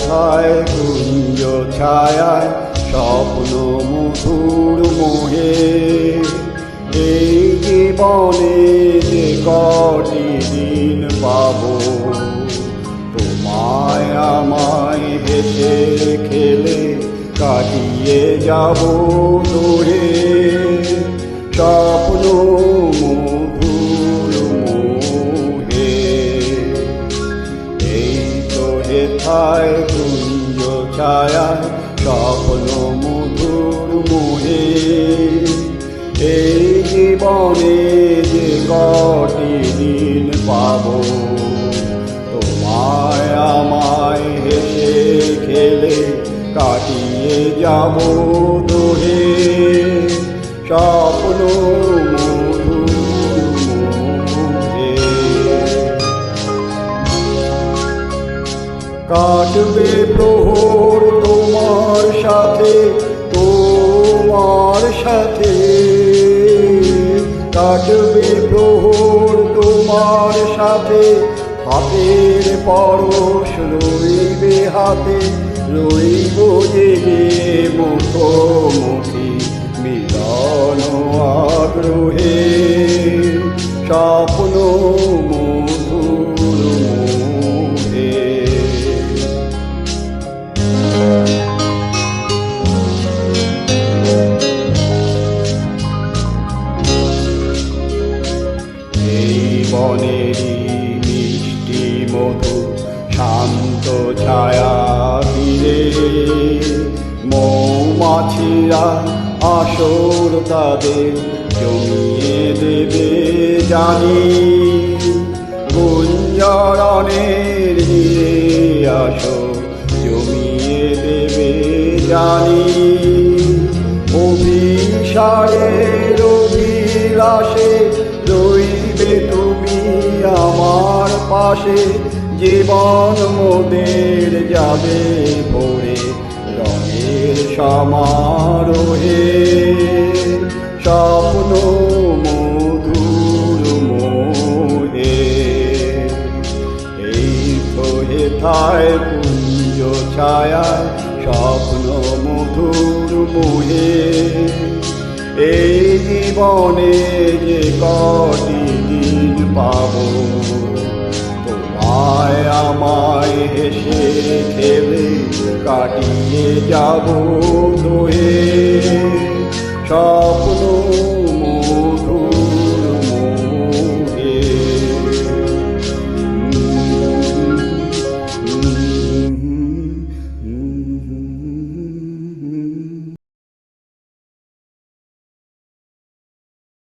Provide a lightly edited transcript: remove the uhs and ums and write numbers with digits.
হেথায় কুঞ্জ ছায়ায় স্বপ্ন মধুর মোহে। এই জীবনে যে কটি দিন পাবো, তোমায় আমায় হেসে খেলে কাটিয়ে যাব দূরে। স্বপ্ন মধুর মোহে। এই তো হেথায় কুঞ্জ ছায়ায় স্বপ্ন মধুর মোহে। এই জীবনে যে কটি দিন পাবো, তোমায় আমায় হেসে খেলে কাটিয়ে যাব দূরে। স্বপ্ন মধুর মোহে। কাটবে প্রহর তোমার সাথে, তোমার সাথে। কাটবে প্রহর তোমার সাথে, হাতের পরশ রইবে হাতে। রইব জেগে মুখোমুখি মিলন আগ্রহে। স্বপ্ন মধুর মোহে। এই বনেরই মিষ্টি মধু শান্ত ছায়া তীরে, মৌমাছিরা আসর তাদের জমিয়ে দেবে জানি। গুঞ্জরণের নীড়ে আসর জমিয়ে দেবে জানি। অভিসারের অভিলাষে রইবে তুমি আমার পাশে। জীবন মোদের যাবে ভরে রঙের সমারোহে। স্বপ্ন মধুর মোহে। এই তো হেথায় কুঞ্জ ছায়ায় স্বপ্ন মধুর মোহে। এই জীবনে যে কটি দিন পাবো, তোমায় আমায় হেসে খেলে কাটিয়ে যাব দূরে।